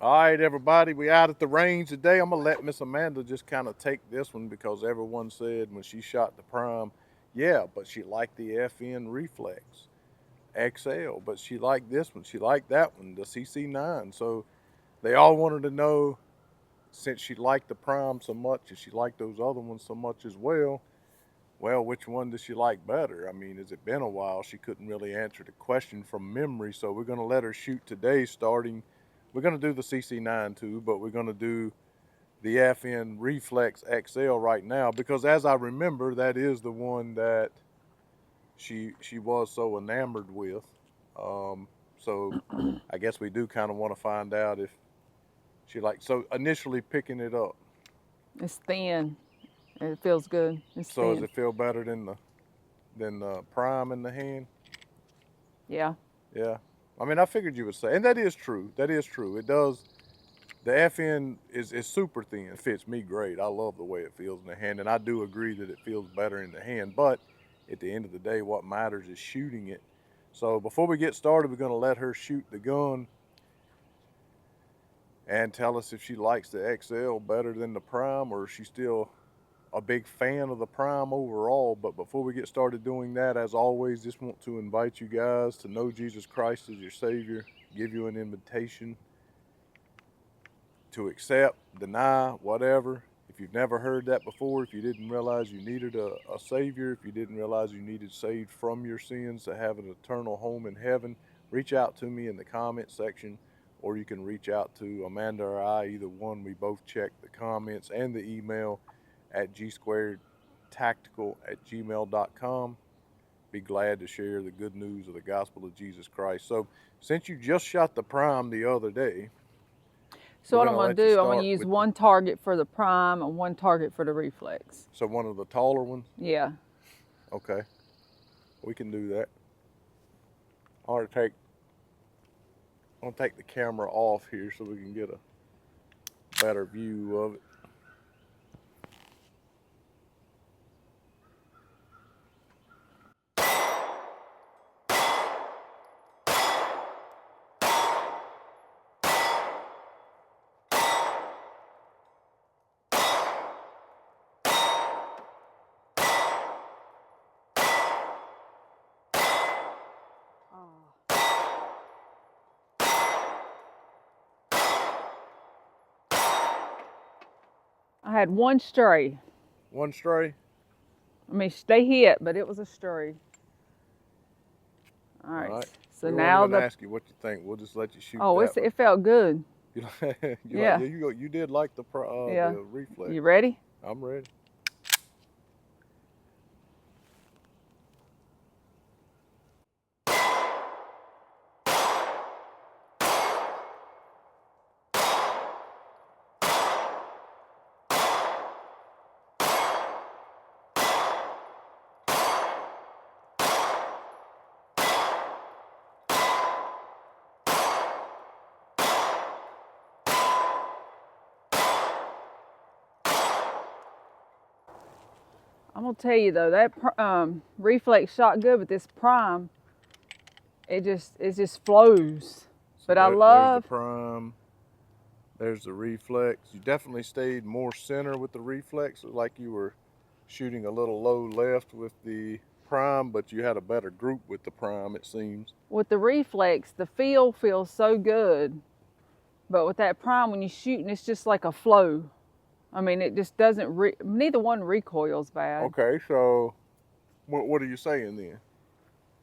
All right, everybody, we out at the range today. I'm gonna let Miss Amanda just kind of take this one because everyone said when she shot the prime, yeah, but she liked the FN Reflex XL, but she liked this one, she liked that one, the CC9. So they all wanted to know, since she liked the prime so much and she liked those other ones so much as well, which one does she like better? I mean, has it been a while? She couldn't really answer the question from memory, so we're gonna let her shoot today. Starting, we're gonna do the CC9 too, but we're gonna do the FN Reflex XL right now because, as I remember, that is the one that she was so enamored with. So I guess we do kind of want to find out if she likes. So initially picking it up. It's thin. It feels good. It's So does thin. it feel better than the prime in the hand? Yeah. Yeah. I mean, I figured you would say, and that is true. That is true. It does. The FN is super thin. It fits me great. I love the way it feels in the hand, and I do agree that it feels better in the hand. But at the end of the day, what matters is shooting it. So before we get started, we're going to let her shoot the gun and tell us if she likes the XL better than the Prime, or if she's still a big fan of the Prime overall. But before we get started doing that, as always, just want to invite you guys to know Jesus Christ as your Savior, give you an invitation to accept, deny, whatever. If you've never heard that before, if you didn't realize you needed a Savior, if you didn't realize you needed saved from your sins to have an eternal home in heaven, reach out to me in the comment section, or you can reach out to Amanda or I, either one. We both check the comments and the email at gsquaredtactical@gmail.com. Be glad to share the good news of the gospel of Jesus Christ. So, since you just shot the Prime the other day, So we're what going I'm to gonna let you do, I'm gonna start use with the, one target for the prime and one target for the reflex. so one of the taller ones. Yeah. Okay, we can do that. I want to take I'm gonna take the camera off here so we can get a better view of it. I had one stray. One stray. I mean, they hit, but it was a stray. All All right. right. So We weren't now even the ask you what you think. We'll just let you shoot oh, that one. it felt good. You like, Yeah. yeah, you did like Yeah. the reflex. You ready? I'm ready. I'm gonna tell you though, that reflex shot good, but this prime, it just flows. So But I there's the love, prime. There's the reflex. You definitely stayed more center with the reflex. It was like you were shooting a little low left with the prime, but you had a better group with the prime, it seems. with the reflex, the feel feels so good. But with that prime, when you're shooting, it's just like a flow. I mean, it just doesn't, neither one recoils bad. Okay, so what are you saying then?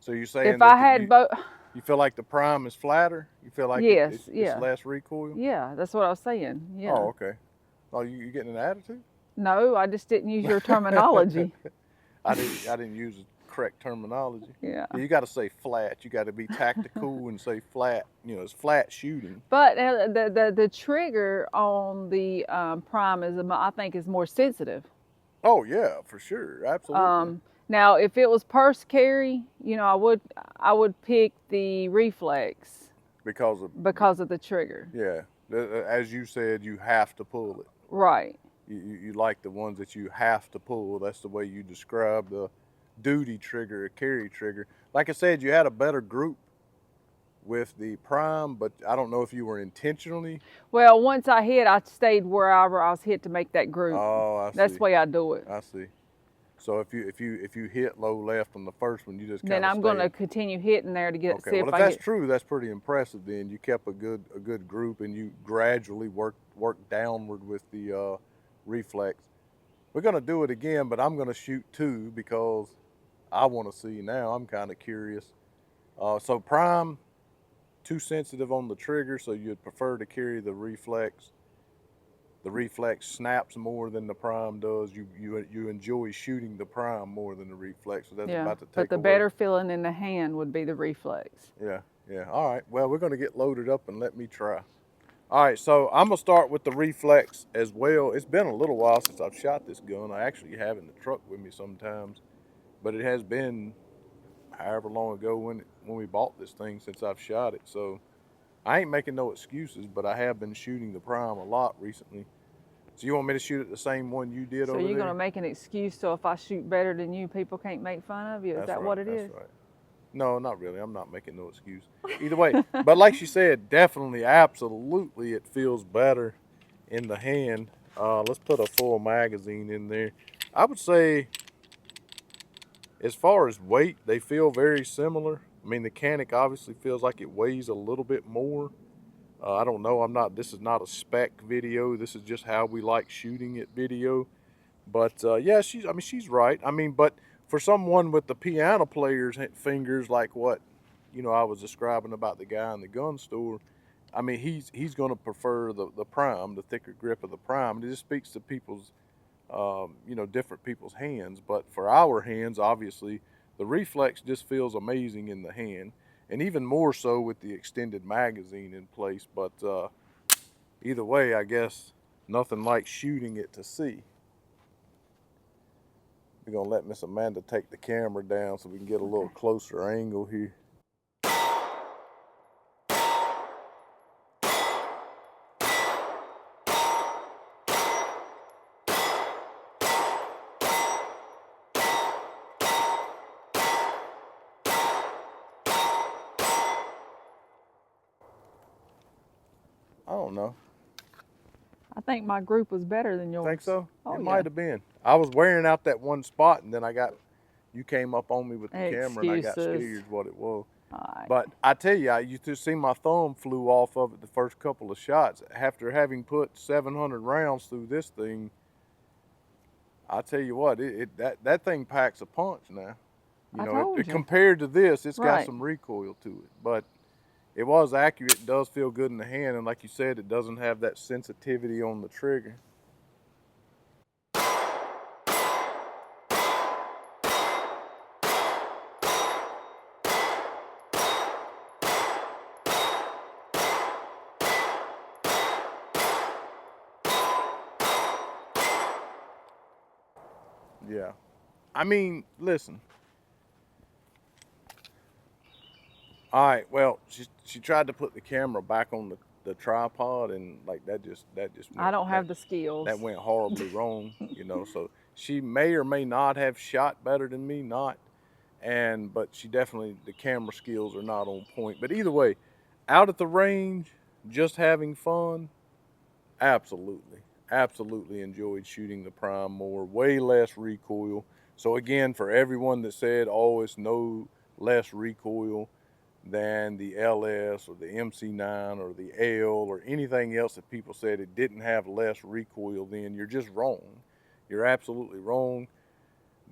So you're saying If I that had both, you feel like the prime is flatter? You feel like yes, it's yeah. less recoil? Yeah, that's what I was saying. Yeah. Oh, okay. Oh, you getting an attitude? No, I just didn't use your terminology. I didn't use the correct terminology. Yeah. Yeah, you got to say flat. You got to be tactical and say flat. You know, it's flat shooting. But the trigger on the prime is, I think, is more sensitive. Oh yeah, for sure, absolutely. Now, if it was purse carry, I would pick the reflex Because of because of the trigger. yeah, as you said, you have to pull it. Right. You like the ones that you have to pull. That's the way you describe the duty trigger, a carry trigger. Like I said, you had a better group with the prime, but I don't know if you were intentionally. Well, once I hit, I stayed wherever I was hit to make that group. Oh, I That's see. the way I do it. I see. So if you hit low left on the first one, you just Then kind of I'm stay. going to continue hitting there to get Okay. see Well, if if I that's get. true, that's pretty impressive. Then you kept a good group, and you gradually work downward with the reflex. We're gonna do it again, but I'm gonna shoot two because I want to see now. I'm kind of curious. So prime, too sensitive on the trigger, so you'd prefer to carry the reflex. The reflex snaps more than the prime does. You enjoy shooting the prime more than the reflex. So that's Yeah, about to but take the away. better feeling in the hand would be the reflex. Yeah, yeah. All right. Well, we're gonna get loaded up and let me try. All right. So I'm gonna start with the reflex as well. It's been a little while since I've shot this gun. I actually have it in the truck with me sometimes, but it has been however long ago when we bought this thing since I've shot it. So I ain't making no excuses, but I have been shooting the prime a lot recently. So you want me to shoot at the same one you did So over you're going to there? make an excuse so if I shoot better than you, people can't make fun of you? Is That's that right. what it That's is? right. No, not really. I'm not making no excuse. Either way, but like she said, definitely, absolutely, it feels better in the hand. Let's put a full magazine in there. I would say, as far as weight, they feel very similar. I mean, the Canik obviously feels like it weighs a little bit more. I don't know. I'm not. This is not a spec video. This is just how we like shooting it video. But yeah, she's. I mean, she's right. I mean, but for someone with the piano player's fingers, like what, I was describing about the guy in the gun store. I mean, he's going to prefer the prime, the thicker grip of the prime. And it just speaks to people's, different people's hands. But for our hands, obviously, the reflex just feels amazing in the hand, and even more so with the extended magazine in place. But either way, I guess nothing like shooting it to see. We're gonna let Miss Amanda take the camera down so we can get a little Okay. closer angle here. I don't know. I think my group was better than Think yours. so? Oh, It yeah. might have been. I was wearing out that one spot, and then you came up on me with the camera, and I got Excuses. scared what it was. All right. But I tell you, you just see my thumb flew off of it the first couple of shots. After having put 700 rounds through this thing, I tell you what, that thing packs a punch now. I told you. Compared to this, it's got Right. some recoil to it, but it was accurate. It does feel good in the hand, and like you said, it doesn't have that sensitivity on the trigger. Yeah. I mean, listen. All right. Well, she tried to put the camera back on the tripod, and like that just I went don't have the skills. that went horribly wrong. So she may or may not have shot better than me, not, but she definitely, the camera skills are not on point. But either way, out at the range, just having fun, absolutely, absolutely enjoyed shooting the prime more. Way less recoil. So again, for everyone that said, "Oh, it's no less recoil than the LS or the MC9 or the L or anything else that people said it didn't have less recoil," then you're just wrong. You're absolutely wrong.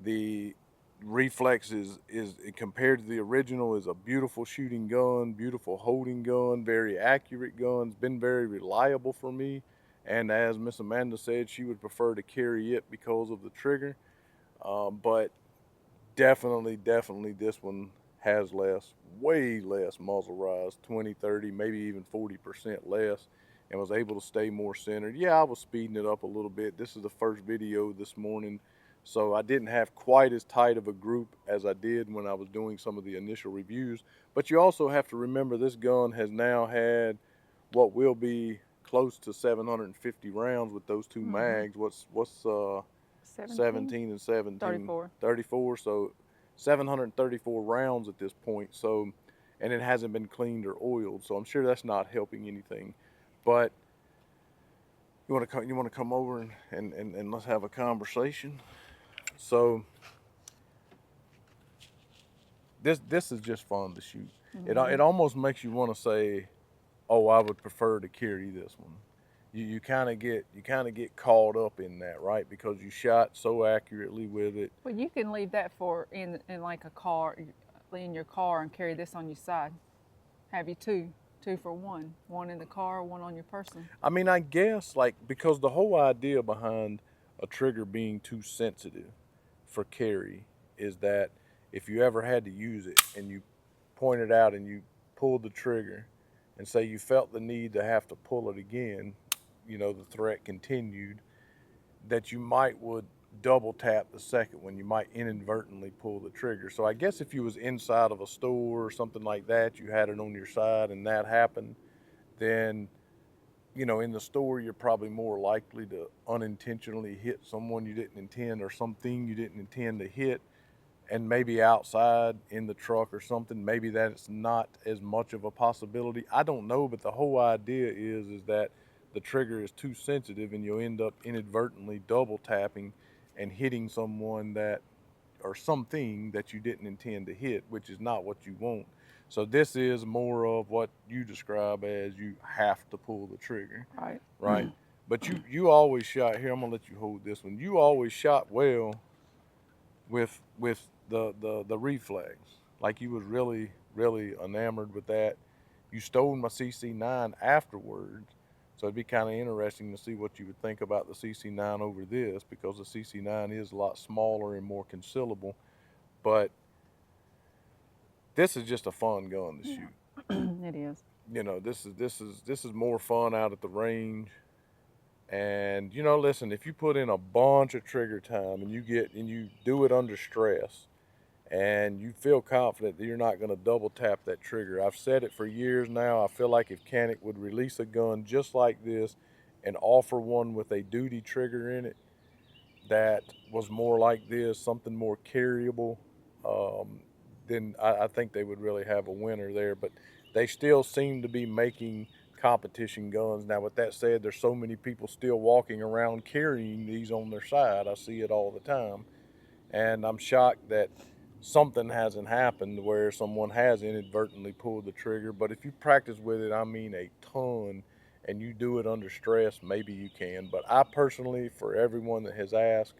The Reflex is compared to the original, is a beautiful shooting gun, beautiful holding gun, very accurate gun. It's been very reliable for me. And as Miss Amanda said, she would prefer to carry it because of the trigger. But definitely this one has less, way less muzzle rise, 20, 30, maybe even 40% less, and was able to stay more centered. Yeah, I was speeding it up a little bit. This is the first video this morning, so I didn't have quite as tight of a group as I did when I was doing some of the initial reviews. But you also have to remember this gun has now had what will be close to 750 rounds with those two mags. What's 17 and 17, 34. 34, so 734 rounds at this point. So and it hasn't been cleaned or oiled. So I'm sure that's not helping anything. But you want to come over and let's have a conversation. So this is just fun to shoot. It almost makes you want to say, oh, I would prefer to carry this one. You kind of get caught up in that, right? Because you shot so accurately with it. Well, you can leave that for in like a car, in your car, and carry this on your side. Have you two for one in the car, one on your person. I mean, I guess like because the whole idea behind a trigger being too sensitive for carry is that if you ever had to use it and you point it out and you pulled the trigger and say you felt the need to have to pull it again, the threat continued, that you would double tap the second one. You might inadvertently pull the trigger. So I guess if you was inside of a store or something like that, you had it on your side and that happened, then in the store you're probably more likely to unintentionally hit someone you didn't intend or something you didn't intend to hit. And maybe outside in the truck or something, maybe that's not as much of a possibility. I don't know, but the whole idea is that the trigger is too sensitive and you'll end up inadvertently double tapping and hitting someone that or something that you didn't intend to hit, which is not what you want. So this is more of what you describe as you have to pull the trigger, Right. right? But you always shot here. I'm gonna let you hold this one. You always shot well with the reflex. Like you was really enamored with that. You stole my CC9 afterwards, so it'd be kind of interesting to see what you would think about the CC9 over this, because the CC9 is a lot smaller and more concealable. But this is just a fun gun to shoot. It is. This is more fun out at the range. And listen, if you put in a bunch of trigger time and you do it under stress, and you feel confident that you're not going to double tap that trigger. I've said it for years now. I feel like if Canik would release a gun just like this and offer one with a duty trigger in it that was more like this, something more carryable, then I think they would really have a winner there. But they still seem to be making competition guns. Now, with that said, there's so many people still walking around carrying these on their side. I see it all the time. And I'm shocked that something hasn't happened where someone has inadvertently pulled the trigger. But if you practice with it, I mean a ton, and you do it under stress, maybe you can. But I personally, for everyone that has asked,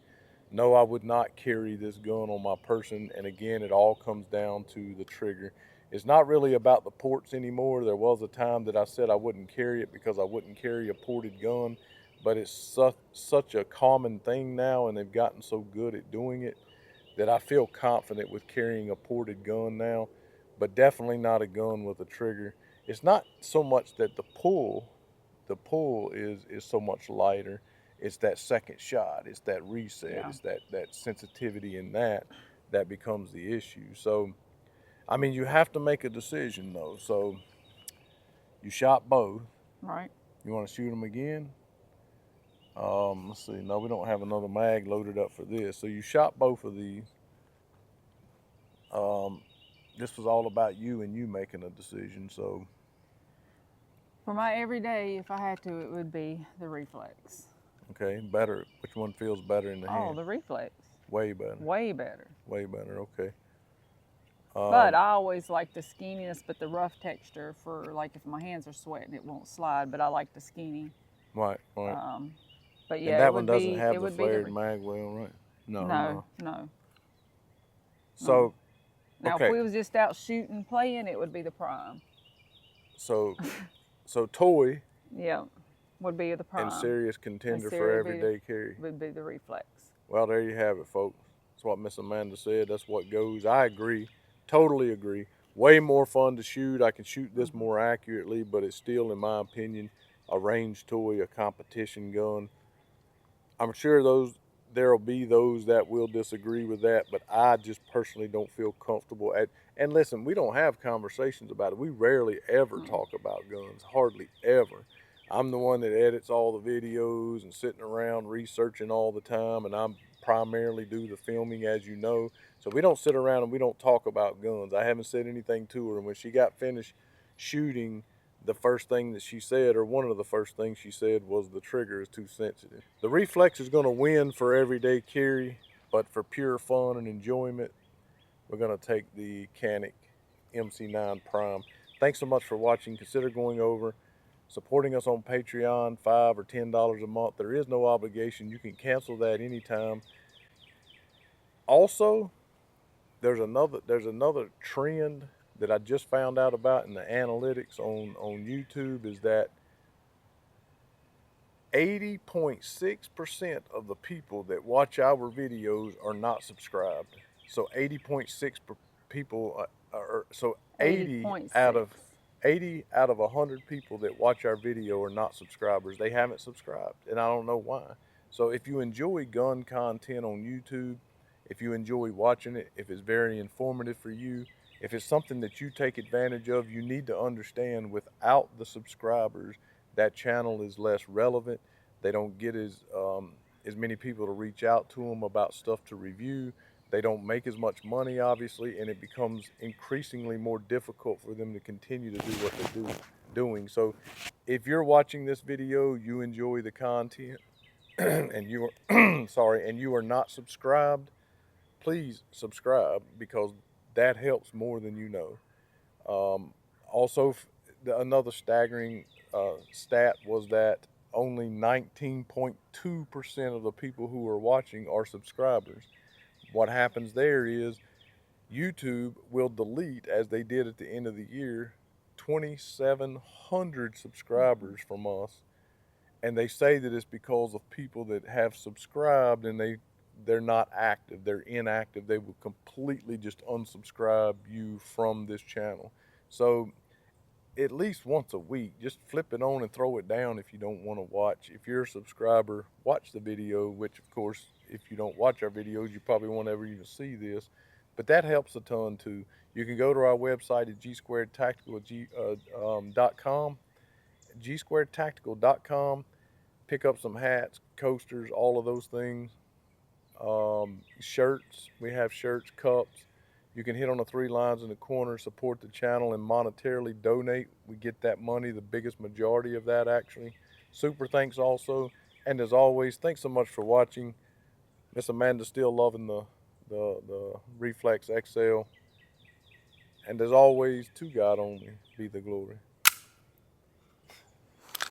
no, I would not carry this gun on my person. And again, it all comes down to the trigger. It's not really about the ports anymore. There was a time that I said I wouldn't carry it because I wouldn't carry a ported gun, but it's such a common thing now, and they've gotten so good at doing it that I feel confident with carrying a ported gun now, but definitely not a gun with a trigger. It's not so much that the pull is so much lighter. It's that second shot. It's that reset. Yeah. It's that sensitivity in that becomes the issue. So, I mean, you have to make a decision though. So, you shot both. Right. You want to shoot them again? Let's see. No, we don't have another mag loaded up for this. So you shot both of these. This was all about you and you making a decision. So For my everyday, if I had to, it would be the Reflex. okay, better. Which one feels better in the hand? Oh, the Reflex. Way better. Way better. Way better. Okay. But I always like the skinniness, but the rough texture for like if my hands are sweating, it won't slide. But I like the skinny. Right. But yeah, And that it one would doesn't be, have it the would be flared mag well, right? No. So Now, okay. if we was just out shooting, playing, it would be the Prime. So toy Yeah, would be the Prime. and serious contender for serious would be everyday carry. Would be the Reflex. Well, there you have it, folks. That's what Miss Amanda said. That's what goes. I agree. Totally agree. Way more fun to shoot. I can shoot this more accurately, but it's still, in my opinion, a range toy, a competition gun. I'm sure there'll be those that will disagree with that, but I just personally don't feel comfortable at. And listen, we don't have conversations about it. We rarely ever talk about guns, hardly ever. I'm the one that edits all the videos and sitting around researching all the time, and I'm primarily do the filming, as you know. So we don't sit around and we don't talk about guns. I haven't said anything to her. And when she got finished shooting, the first thing that she said, or one of the first things she said, was the trigger is too sensitive. The Reflex is going to win for everyday carry, but for pure fun and enjoyment, we're going to take the Canik MC9 Prime. Thanks so much for watching. Consider going over, supporting us on Patreon, $5 or $10 a month. There is no obligation. You can cancel that anytime. Also, there's another trend that I just found out about in the analytics on YouTube, is that 80.6% of the people that watch our videos are not subscribed. So 80.6 people are, so 80 out 80.6. of 80 out of 100 people that watch our video are not subscribers. They haven't subscribed, and I don't know why. So if you enjoy gun content on YouTube, if you enjoy watching it, if it's very informative for you, if it's something that you take advantage of, you need to understand without the subscribers, that channel is less relevant. They don't get as many people to reach out to them about stuff to review. They don't make as much money, obviously, and it becomes increasingly more difficult for them to continue to do what they're doing. So if you're watching this video, you enjoy the content, and you are sorry, and you are not subscribed, please subscribe, because that helps more than you know. Also, another staggering stat was that only 19.2% of the people who are watching are subscribers. What happens there is YouTube will delete, as they did at the end of the year, 2,700 subscribers from us. And they say that it's because of people that have subscribed and they're not active, they're inactive. They will completely just unsubscribe you from this channel. So at least once a week, just flip it on and throw it down if you don't want to watch. If you're a subscriber, watch the video, which of course, if you don't watch our videos, you probably won't ever even see this, but that helps a ton too. You can go to our website at gsquaredtactical.com, gsquaredtactical.com, pick up some hats, coasters, all of those things. Shirts, we have shirts, cups. You can hit on the 3 lines in the corner, support the channel, and monetarily donate. We get that money, the biggest majority of that actually. Super thanks also. And as always, thanks so much for watching. Miss Amanda's still loving the Reflex XL. And as always, to God only be the glory.